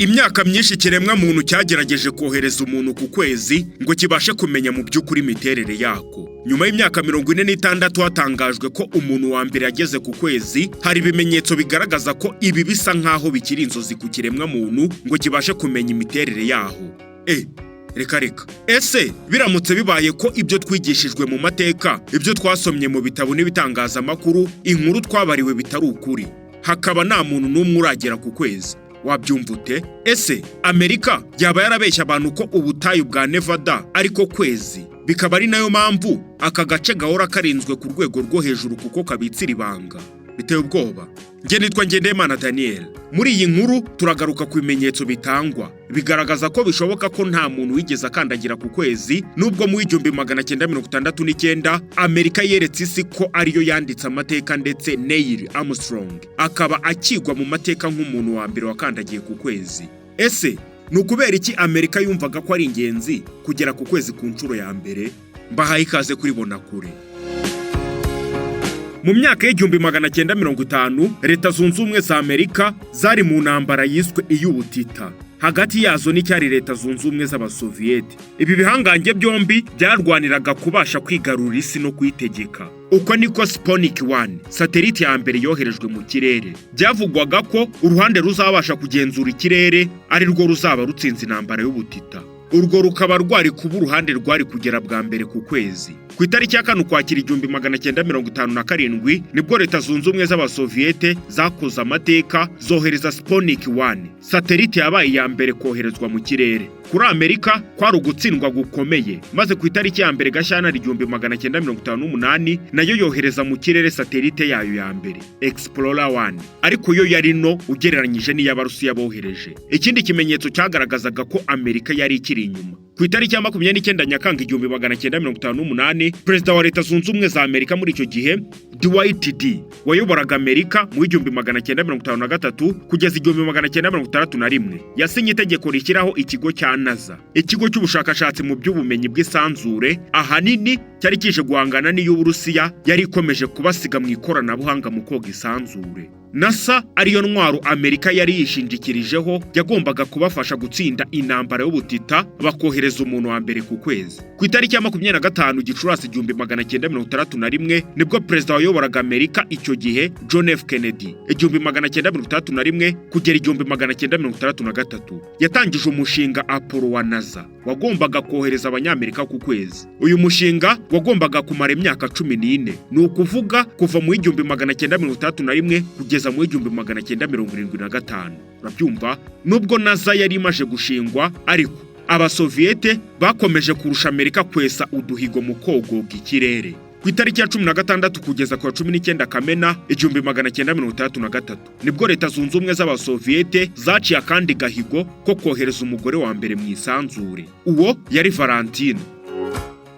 Imyaka myinshi kiremwa muntu cyagerageje kohereza umuntu ku kwezi ngo kibashe kumenya mu by'ukuri imiterere yako. Nyuma y'imyaka 46 hatangajwe ko umuntu wa mbere yageze ku kwezi, hari ibimenyetso bigaragaza ko ibi bisa nkaho bikiri inzozi ku kiremwa muntu ngo kibashe kumenya imiterere yaho. Reka. Ese biramutse bibaye ko ibyo twigishijwe mu mateka, ibyo twasomye mu bitabo n'ibitangazamakuru, inkuru twabariwe bitari ukuri, hakaba nta muntu n'umwe uragera ku kwezi, wabyumva ute? Ese Amerika yaba yarabeshye abantu ko ubutayu bwa Nevada ariko Kwezi, bikaba ari nayo mpamvu aka gace gahora karinzwe ku rwego rwo hejuru kuko kabitsira ibanga? Biteye ubwoba. Nge nitwa Ngendeyimana Daniel. Muri iyi nkuru turagaruka ku bimenyetso bitangwa bigaragaza ko bishoboka ko nta muntu wigeze akandagira ku kwezi, nubwo mu 1969 Amerika yeretse isi ko ariyo yanditse amateka, ndetse Neil Armstrong akaba akigwa mu mateka nk'umuntu wa mbere wakandagiye ku kwezi. Ese nukubera iki Amerika yumvaga ko ari ingenzi kugera ku kwezi ku nshuro ya mbere? Mbahaye ikaze kuri Bonakure. Mu myaka y'1950 Leta Zunze Ubumwe za Amerika zari mu ntambara yiswe iy'ubutita. Hagati yazo n'icyari Leta Zunze Ubumwe z'Abasoviyete. Ibi bihangange byombi byarwaniraga kubasha kwigarurira isi no kuyitegeka. Uko niko Sputnik 1, satelite ya mbere yoherejwe mu kirere. Byavugwaga ko uruhande ruzabasha kugenzura ikirere ari rwo ruzaba rutsinze intambara y'ubutita. Urwo rukaba rwari kuba uruhande rwari kugera bwa mbere ku kwezi. Ku itariki ya 5 Ukwakira 1957 nibwo Leta Zunze Ubumwe z'Abasoviyete zakoze amateka, zohereza Sputnik 1, satelite yabaye ya mbere koherezwa mu kirere. Kuri Amerika kwari ugutsindwa gukomeye, maze ku itariki ya mbere Gashyantare 1958 nayo yohereza mu kirere satelite yayo ya mbere, Explorer 1, ariko yo yari no ugereranyije n'iy'Abarusiya bohereje. Ikindi kimenyetso cyagaragazaga ko Amerika yari ikiri inyuma. Ku itariki ya 29 Nyakanga 1958 Perezida wa Leta Zunze Ubumwe za Amerika muri icyo gihe, Dwight D, wayoboraga Amerika mu 1953 kugeza 1961, yasinye itegeko rishyiraho ikigo cya NASA, ikigo cy'ubushakashatsi mu by'ubumenyi bw'isanzure, ahanini cyari kije guhangana n'iy'Uburusiya yari ikomeje kubasiga mu ikoranabuhanga mu koga isanzure. NASA ariyo ntwaro Amerika yari yishingikirijeho, yagombaga kubafasha gutsinda intambara y'ubutita bakohereza umuntu wa mbere ku kwezi. Ku itariki ya 25 Gicurasi 1961 nibwo Perezida wayoboraga Amerika icyo gihe, John F. Kennedy, 1961 kugera 1963 yatangije umushinga Apollo wa NASA wagombaga kohereza abanyamerika ku kwezi. Uyu mushinga wagombaga kumara imyaka 14, ni ukuvuga kuva mu 1961 kugeza mu 1975. Urabyumva? Nubwo NASA yari imaje gushingwa, ariko Abasoviyete bakomeje kurusha Amerika kwesa uduhigo mu kogoga ikirere. Ku itariki ya 16 kugeza ku 19 Kamena 1963 nibwo Leta Zunze Ubumwe z'Abasoviyete zaciye akandi gahigo ko kohereza umugore wa mbere mu isanzure. Uwo yari Valentina.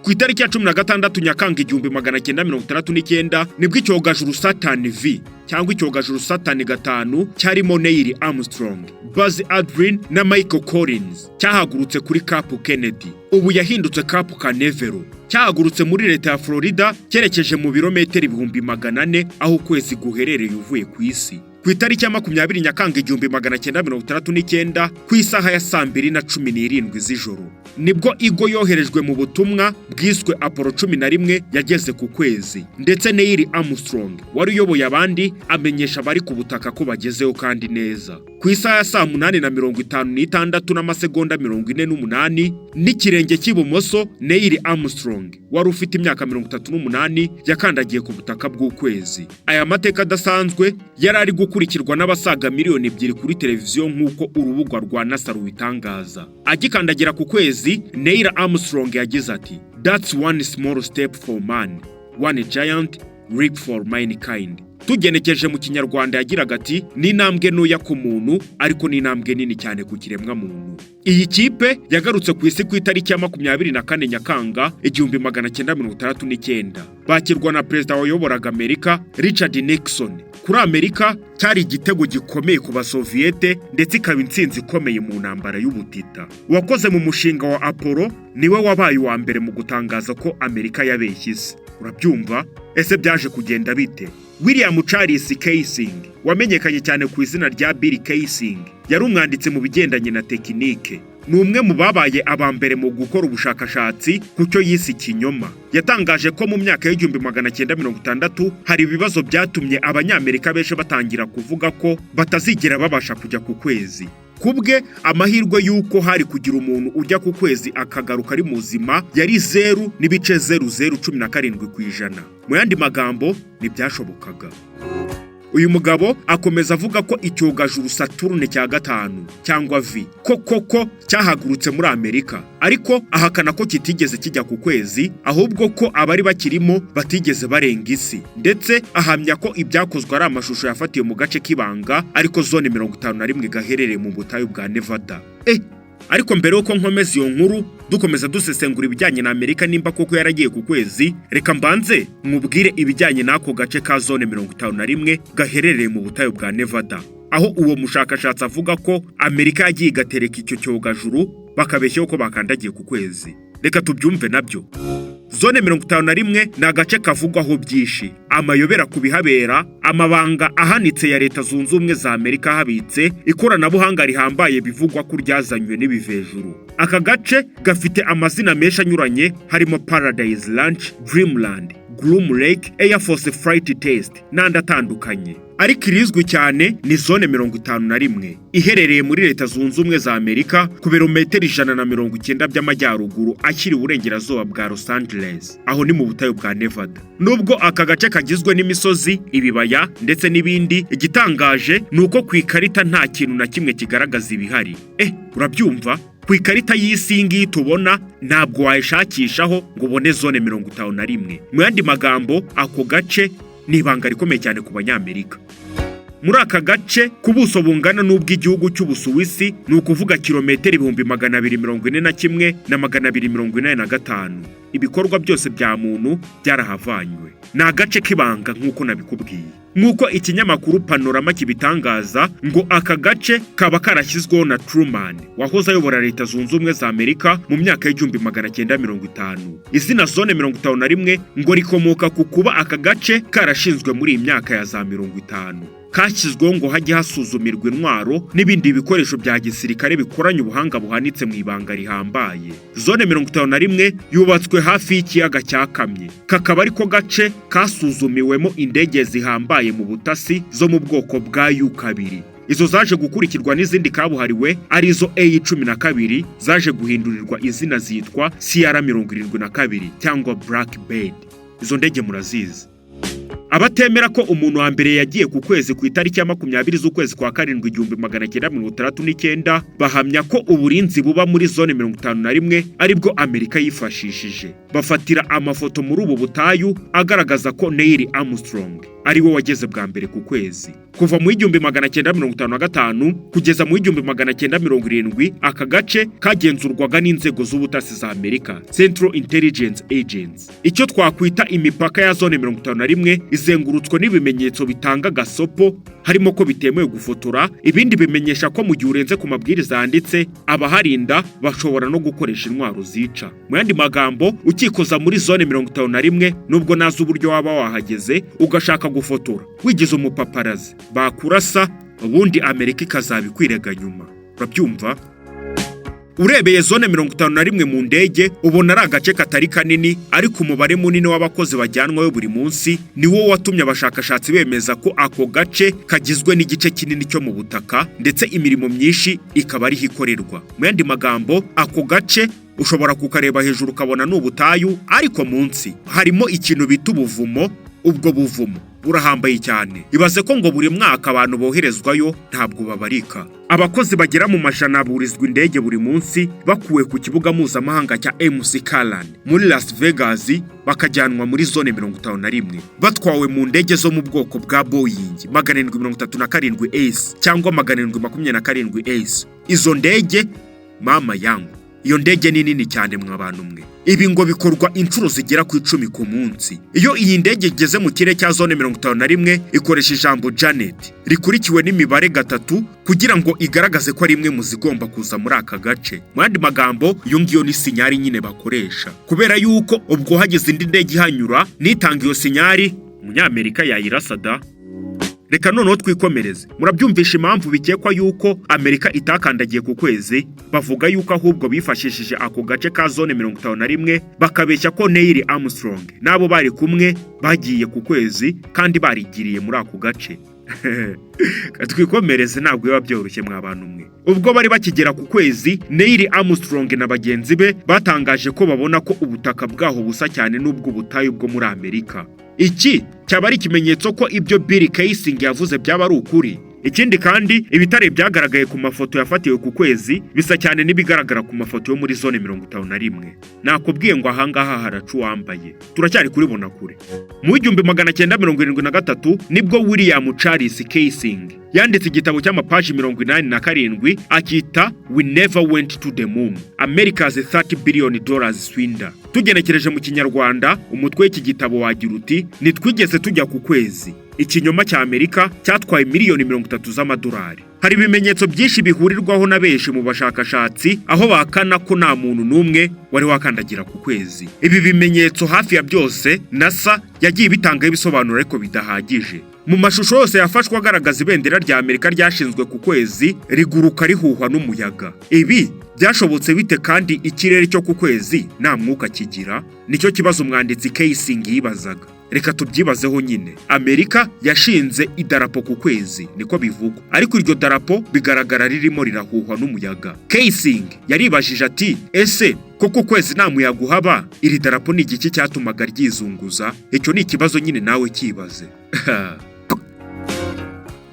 Ku itariki ya 16 Nyakanga 1969 nibwo icyogajuru Saturn V cyangwa icyogajuru Saturn 5 cyarimo Neil Armstrong, Buzz Aldrin na Michael Collins cyahagurutse kuri Cape Kennedy, ubu yahindutse Cape Canaveral. Cyahagurutse muri leta ya Florida cyerekeje mu birometero 400 aho Kwezi guherereye uvuye ku isi. Ku itariki ya 20 Nyakanga 1969 ku isaha ya 2:17 z'ijoro nibwo igo yoherejwe mu butumwa bwiswe Apollo 11 yageze ku kwezi, ndetse Neil Armstrong wari uyoboye abandi amenyesha abari ku butaka ko bagezeho kandi neza. Ku isaha ya 8:56 n'amasegonda 48 n'ikirenge cy'ibumoso, Neil Armstrong wari ufite imyaka 38 yakandagiye ku butaka bw'ukwezi. Aya mateka adasanzwe yari ari gukurikirwa n'abasaga miliyoni 2 kuri televiziyo nk'uko urubuga rwa NASA rubitangaza. Agikandagira ku kwezi, Neil Armstrong yagize ati, "That's one small step for man, one giant leap for mankind." Tugenekeje mu Kinyarwanda yagiraga ati, "Ni intambwe ntoya ku muntu, ariko ni intambwe nini cyane ku kiremwa muntu." Iyi kipe yagarutse ku isi ku itariki ya 24 Nyakanga 1969 bakirwa na Perezida wayoboraga Amerika, Richard Nixon. Kuri Amerika cyari igitego gikomeye ku Basoviyete, ndetse ikaba intsinzi ikomeye mu ntambara y'ubutita. Uwakoze mu mushinga wa Apollo niwe wabaye wa mbere mu gutangaza ko Amerika yabeshye. Urabyumva? Ese byaje kugenda bite? William Charles Kaysing wamenyekanye cyane ku izina rya Bill Kaysing yari umwanditsi mu bigendanye na tekinike. Ni umwe mu babaye abambere mu gukora ubushakashatsi ku cyo yise Ikinyoma. Yatangaje ko mu myaka y'1960 hari ibibazo byatumye abanyamerika benshi batangira kuvuga ko batazigera babasha kujya ku kwezi. Kubwe amahirwe y'uko hari kugira umuntu ujya ku kwezi akagaruka ari muzima yari 0.0017%. Mu yandi magambo ntibyashobokaga. Uyu mugabo akomeza avuga ko icyogajuru Saturne cya gatanu cyangwa V koko cyahagurutse muri Amerika, ariko ahakana ko kitigeze kijya ku kwezi, ahubwo ko abari bakirimo batigeze barenga isi, ndetse ahamya ko ibyakozwe ari amashusho yafatiwe mu gace k'ibanga ariko zone 51 gaherereye mu butayu bwa Nevada. Ariko mbere yuko nkomeza iyo nkuru dukomeza dusesengura ibijyanye na Amerika nimba koko yaragiye ku kwezi, reka mbanze mwubwire ibijyanye n'ako gace ka zone 51 gaherereye mu butayu bwa Nevada, aho uwo mushakashatsi avuga ko Amerika yagiye igatereka icyo cyogajuru bakabeshyaho ko bakandagiye ku kwezi. Reka tubyumve nabyo. Zone 51 ni agace kavugwaho byinshi, amayobera kubihabera, amabanga ahanitse ya Leta Zunze Ubumwe za Amerika habitse, ikoranabuhanga rihambaye bivugwa ko ryazanywe n'ibivejuru. Aka gace gafite amazina menshi anyuranye harimo Paradise Ranch, Dreamland, Groom Lake, Air Force Flight Test n'andi atandukanye. Ariko irizwi cyane ni zone 51 iherereye muri Leta Zunze Ubumwe za Amerika ku birometero 190 by'amajyaruguru akiri uburengerazuba bwa Los Angeles, aho ni mu butayu bwa Nevada. Nubwo aka gace kagizwe n'imisozi, ibibaya ndetse n'ibindi, igitangaje nuko ku ikarita nta kintu na kimwe kigaragaza ibihari. Urabyumva? Ku ikarita y'isi ngiyi tubona ntabwo wayishakishaho ngo ubone zone 51. Mu yandi magambo ako gace ni ibanga rikomeye cyane ku banyamerika. Muri aka gace ku buso bungana n'ubw'igihugu cy'Ubusuwisi, ni ukuvuga kilometero 241 na 245. Ibikorwa byose bya muntu byarahavanywe. Ni agace k'ibanga nk'uko nabikubwiye. Nk'uko ikinyamakuru Panorama kibitangaza ngo aka gace kaba karashyizweho na Truman wahoze ayobora Leta Zunze Ubumwe za Amerika mu myaka y'1950. Izina zone 51 ngo rikomoka ku kuba aka gace karashinzwe muri imyaka ya za 50. Kashyizweho ngo hajye hasuzumirwa intwaro n'ibindi bikoresho bya gisirikare bikoranye ubuhanga buhanitse mu ibanga rihambaye. Zone 51 yubatswe hafi y'ikiyaga cya Kamye, kakaba ariko gace kasuzumiwemo indege zihambaye mu butasi zo mu bwoko bwa U2. Izo zaje gukurikirwa n'izindi kabuhariwe arizo A12 zaje guhindurirwa izina zitwa CR72 cyangwa Blackbird. Izo ndege murazizi. Abatemera ko umuntu wa mbere yagiye ku kwezi ku itariki ya 20 z'ukwezi kwa 7/1969 bahamya ko uburinzi buba muri zone 51 aribwo Amerika yifashishije. Bafatira amafoto muri ubu butayu agaragaza ko Neil Armstrong ari we wageze bwa mbere ku kwezi. Kuva mu 1955 kugeza mu 1970 aka gace kagenzurwaga n'inzego z'ubutasi za Amerika, Central Intelligence Agency. Icyo twakwita imipaka ya zone 51 izengurutswe n'ibimenyetso bitanga gasopo, harimo ko bitemewe gufotora, ibindi bimenyesha ko mu gihe urenze ku mabwiriza yanditse abaharinda bashobora no gukoresha intwaro zica. Mu yandi magambo, ukikoza muri zone 51 nubwo nazo uburyo waba wahageze ugashaka gufotora, wigize umupaparazi, bakurasa ubundi Amerika ikazabikwirega nyuma. Urabyumva? Urebeye zone 51 mu ndege ubona ari agace katari kanini, ariko umubare munini w'abakozi bajyanwayo buri munsi niwo watumye abashakashatsi bemeza ko ako gace kagizwe n'igice kinini cyo mu butaka, ndetse imirimo myinshi ikaba ari hikorerwa. Mu yandi magambo, ako gace ushobora kukareba hejuru ukabona n'ubutayu, ariko munsi harimo ikintu bita ubuvumo. Ubwo buvumo burahambaye cyane. Ibaze ko ngo buri mwaka abantu boherezwayo ntabwo babarika. Abakozi bagera mu majana burizwa indege buri munsi bakuwe ku kibuga mpuzamahanga cya MC muri Las Vegas bakajyanwa muri zone 51, batwawe mu ndege zo mu bwoko bwa Boeing 737 Ace cyangwa 727 Ace. Izo ndege mama yangu, iyo ndege ni nini cyane mwabantu mwe. Ibi ngo bikorwa inshuro zigera ku 10 ku munsi. Iyo iyi ndege igeze mu kirere cya zone 51 ikoresha ijambo Janet rikurikiwe n'imibare 3 kugira ngo igaragaze ko ari imwe mu zigomba kuza muri aka gace. Mu yandi magambo, iyo ngiyo ni sinyari nyine bakoresha, kubera yuko ubwo hageze indi ndege ihanyura nitanga iyo sinyari umunyamerika yayirasada. Reka noneho twikomereze. Murabyumvisha impamvu bikekwa yuko Amerika itakandagiye ku kwezi, bavuga yuko ahubwo bifashishije ako gace ka zone 51 bakabeshya ko Neil Armstrong nabo bari kumwe bagiye ku kwezi kandi barigiriye muri ako gace. Twikomereze ntabwo biba byoroshye mwabantu mwe. Ubwo bari bakigera ku kwezi, Neil Armstrong na bagenzi be batangaje ko babona ko ubutaka bwaho busa cyane n'ubwo butayu bwo muri Amerika. Iki cyaba ari ikimenyetso ko ibyo Bill Kaysing yavuze byaba ari ukuri. Ikindi kandi ibitare byagaragaye ku mafoto yafatiwe ku kwezi bisa cyane n'ibigaragara ku mafoto yo muri zone 51. Nakubwiye ngo ahangaha haracu wambaye. Turacyari kuribona kure. Mu 1973 nibwo William Charles Kaysing yanditse igitabo cy'amapaji 87 akita We Never Went to the Moon, America's $30 billion swindler. Tugenekereje mu Kinyarwanda, umutwe w'iki gitabo wagira uti nitwigeze tujya ku kwezi. Ikinyoma cya Amerika cyatwaye miliyoni 30 z'amadolari. Hari ibimenyetso byinshi bihurirwaho na benshi mu bashakashatsi aho bakana ko nta muntu n'umwe wari wakandagira ku kwezi. Ibi bimenyetso hafi ya byose NASA yagiye bitangaho ibisobanuro ariko bidahagije. Mu mashusho yose yafashwe agaragaza ibendera rya Amerika ryashinzwe ku kwezi riguruka rihuhwa n'umuyaga. Ibi byashobotse bite kandi ikirere cyo ku kwezi nta mwuka kigira? Nicyo kibazo umwanditsi Kaysing yibazaga. Reka tubyibazeho nyine. Amerika yashinze idarapo ku kwezi niko bivugwa, ariko iryo darapo bigaragara ririmo rirahuhwa n'umuyaga. Kaysing yaribajije ati ese koko kwezi nta muyaga uhaba, iri darapo ni igiki cyatumaga ryizunguza? Icyo ni ikibazo nyine nawe kibaze.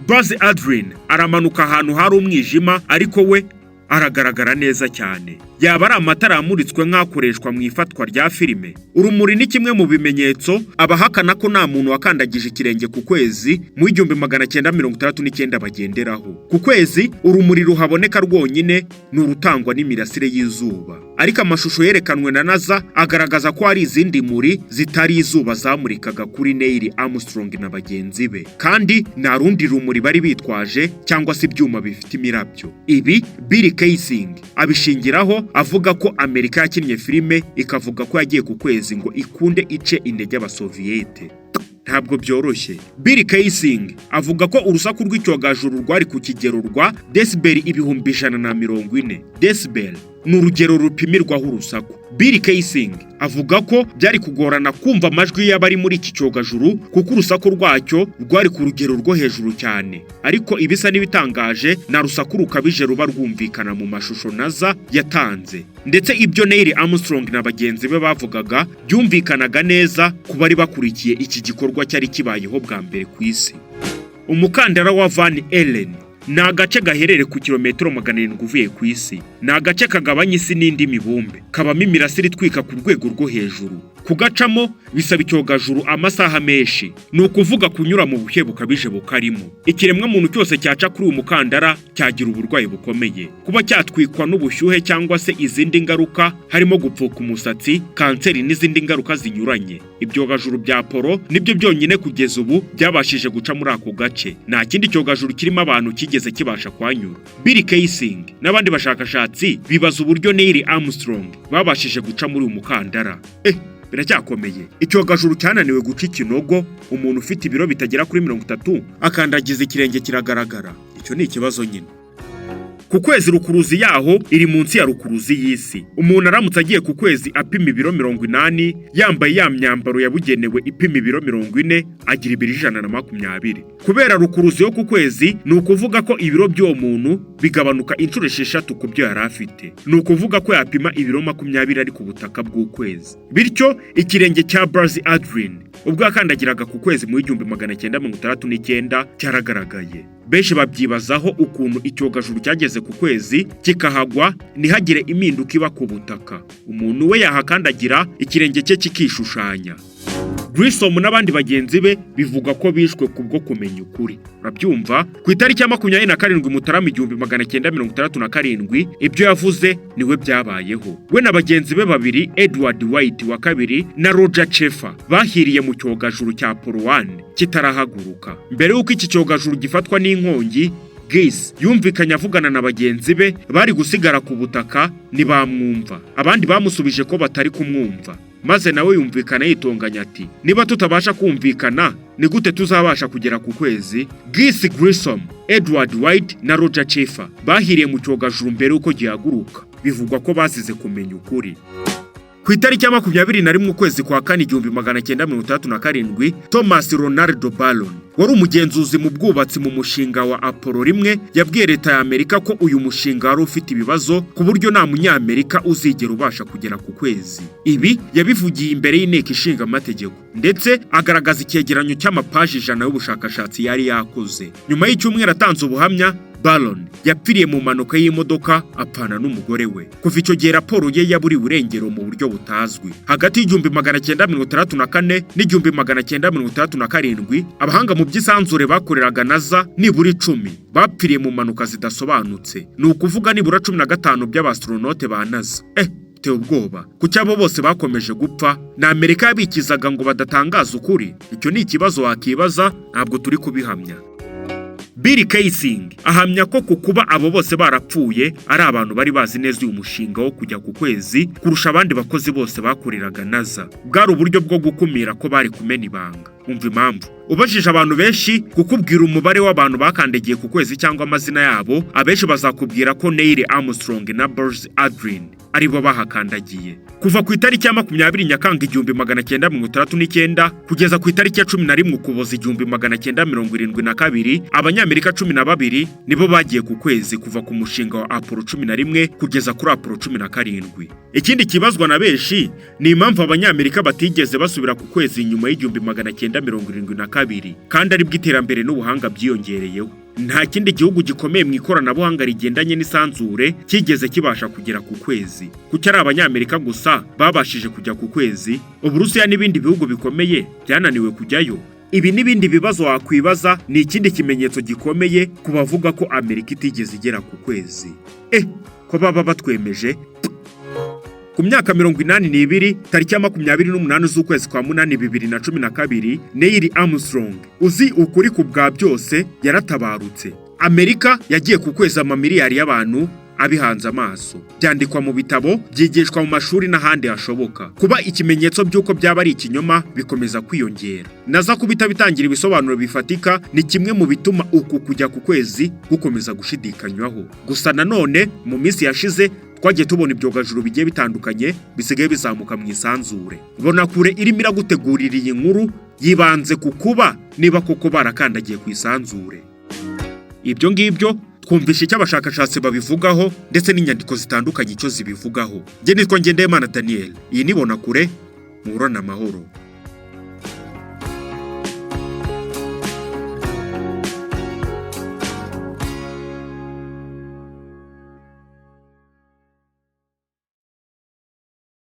Buzz Aldrin aramanuka ahantu hari umwijima ariko we aragaragara neza cyane. Yaba ari amatara yamuritswe nk'akoreshwa mu ifatwa rya filime. Urumuri ni kimwe mu bimenyetso abahakana ko nta muntu wakandagije ikirenge ku kwezi mu 1969 bagenderaho. Ku kwezi urumuri ruhaboneka rwonyine ni urutangwa n'imirasire y'izuba, ariko amashusho yerekanwe na NASA agaragaza ko hari izindi muri zitari izuba zamurikaga kuri Neil Armstrong na bagenzi be, kandi nta rundi rumuri bari bitwaje cyangwa se ibyuma bifite imirabyo. Ibi Bill Kaysing abishingiraho avuga ko Amerika yakinnye filime ikavuga ko yagiye ku kwezi ngo ikunde ice intege y'Abasoviyete. Ntabwo byoroshye. Bill Kaysing avuga ko urusaku rw'icyogajuru rwari ku kigero rwa decibel 140. Decibel ni urugero rupimirwaho urusaku. Bill Kaysing avuga ko byari kugorana kumva amajwi y'abari muri iki cyogajuru kuko urusaku rwacyo rwari ku rugero rwo hejuru cyane, ariko ibisa n'ibitangaje na rusaku rukabije ruba rwumvikana mu mashusho NASA yatanze. Ndetse ibyo Neil Armstrong na bagenzi be bavugaga byumvikanaga neza ku bari bakurikiye iki gikorwa cyari kibayeho bwa mbere ku isi. Umukandara wa Van Allen ni agace gaherere ku kilometero 700 uvuye ku isi. Ni agace kagabanya isi n'indi mibumbe, kabamo imirasire itwika ku rwego rwo hejuru. Kugacamo bisaba icyogajuru amasaha menshi, ni ukuvuga kunyura mu buhe bukabije bukarimo. Ikiremwa muntu cyose cyaca kuri uyu mukandara cyagira uburwayi bukomeye, kuba cyatwikwa n'ubushyuhe cyangwa se izindi ngaruka harimo gupfuka umusatsi, kanseri n'izindi ngaruka zinyuranye. Ibyogajuru bya poro nibyo byonyine kugeza ubu byabashije guca muri ako gace. Nta kindi cyogajuru kirimo abantu kigeze kibasha kwanyura. Bill Kaysing n'abandi bashakashatsi bibaza uburyo Neil Armstrong babashije guca muri uyu mukandara. Biracyakomeye. Icyogajuru cyananiwe guca ikinogo, umuntu ufite ibiro bitagera kuri 30 akandagiza ikirenge kiragaragara. Icyo ni ikibazo nyine. Ku kwezi rukuruzi yaho iri munsi ya rukuruzi y'isi. Umuntu aramutse agiye ku kwezi apima ibiro 80 yambaye ya myambaro yabugenewe ipima ibiro 40 agira ibiro 120. Kubera rukuruzi yo ku kwezi ni ukuvuga ko ibiro by'uwo muntu bigabanuka inshuro 6 ku byo yari afite. Ni ukuvuga ko yapima ibiro 20 ari ku butaka bw'ukwezi. Bityo ikirenge cya Buzz Aldrin ubwo yakandagiraga ku kwezi mu 1969 cyaragaragaye. Benshi babyibazaho ukuntu icyogajuru cyageze ku kwezi kikahagwa ntihagire impinduka iba ku butaka. Umuntu we yahakandagira ikirenge cye kikishushanya. Grissom n'abandi bagenzi be bivuga ko bishwe kubwo kumenya ukuri. Urabyumva? Ku itariki ya 27 Mutarama 1967 ibyo yavuze niwe byabayeho. We na bagenzi be babiri, Edward White wa kabiri na Roger Sheffer, bahiriye mu cyogajuru cya Apollo 1 kitarahaguruka. Mbere y'uko iki cyogajuru gifatwa n'inkongi, Gaze yumvikanye avugana na bagenzi be bari gusigara ku butaka ntibamwumva. Abandi bamusubije ko batari kumwumva. maze nawe yumvikana yitonganya ati niba tutabasha kumvikana ni gute tuzabasha kugera ku kwezi? Gisi Grissom, Edward White na Roger Chafer bahiriye mu cyogajuru mbere uko gihaguruka. Bivugwa ko bazize kumenya ukuri. Ku itariki ya 21 ukwezi kwa kane 1937, Thomas Ronaldo Ballon wari umugenzuzi mu bwubatsi mu mushinga wa Apollo 1 yabwiye leta ya Amerika ko uyu mushinga wari ufite ibibazo ku buryo nta munyamerika uzigera ubasha kugera ku kwezi. Ibi yabivugiye imbere y'inteko ishinga amategeko, ndetse agaragaza icyegeranyo cy'amapaji 100 y'ubushakashatsi yari yakoze. Nyuma y'icyumweru atanze ubuhamya, Ballon yapfiriye mu mpanuka y'imodoka apfana n'umugore we. Kuva icyo gihe raporo ye yaburiwe irengero mu buryo butazwi. Hagati y'1964 n'1967, abahanga mu by'isanzure bakoreraga NASA nibura 10 bapfiriye mu mpanuka zidasobanutse. Ni ukuvuga nibura 15 by'abastronaute ba NASA. Te ubwoba ku cyabo bose bakomeje gupfa, na Amerika yabikizaga ngo badatangaza ukuri. Icyo ni ikibazo wakibaza, ntabwo turi kubihamya. Bill Kaysing ahamya ko kuba abo bose barapfuye ari abantu bari bazi neza uyu mushinga wo kujya ku kwezi kurusha abandi bakozi bose bakoreraga NASA. Bwari uburyo bwo gukumira ko bari kumena ibanga. Umva impamvu. Ubajije abantu benshi kukubwira umubare w'abantu bakandagiye ku kwezi cyangwa amazina yabo, abenshi bazakubwira ko Neil Armstrong na Buzz Aldrin aribo bahakandagiye. Kuva ku itariki ya 20 Nyakanga 1969 kugeza ku itariki ya 11 Ukuboza 1972, Abanyamerika 12 nibo bagiye ku kwezi kuva ku mushinga wa Apollo 11 kugeza kuri Apollo 17. Ikindi kibazwa na benshi ni impamvu Abanyamerika batigeze basubira ku kwezi nyuma y'1972, kandi ari bw'iterambere n'ubuhanga byiyongereyeho. Nta kindi gihugu gikomeye mu ikoranabuhanga rigendanye n'isanzure kigeze kibasha kugera ku kwezi. Kuki ari Abanyamerika gusa babashije kujya ku kwezi, Uburusiya n'ibindi bihugu bikomeye byananiwe kujyayo? Ibi n'ibindi bibazo wakwibaza ni ikindi kimenyetso gikomeye ku bavuga ko Amerika itigeze igera ku kwezi. Ko baba batwemeje. Ku myaka 82, tariki ya 28 z'ukwezi kwa 8 2012, Neil Armstrong, uzi ukuri ku bwa byose, yaratabarutse. Amerika yagiye ku kwezi amamiliyari y'abantu abihanze amaso. Byandikwa mu bitabo, byigishwa mu mashuri n'ahandi hashoboka. Kuba ikimenyetso by'uko byaba ari ikinyoma bikomeza kwiyongera. Naza kubita bitangira ibisobanuro bifatika ni kimwe mu bituma uku kujya ku kwezi gukomeza gushidikanywaho. Gusa nanone mu minsi yashize twagiye tubona ibyogajuru bigiye bitandukanye bisigaye bizamuka mu isanzure. Bona kure irimo iragutegurira iyi nkuru yibanze ku kuba niba koko barakandagiye ku isanzure. Ibyo ngibyo twumvishe icyo abashakashatsi babivugaho, ndetse n'inyandiko zitandukanye icyo zibivugaho. Nge nitwa Ngendahimana Daniel. Iyi ni Bona kure, muhorane amahoro.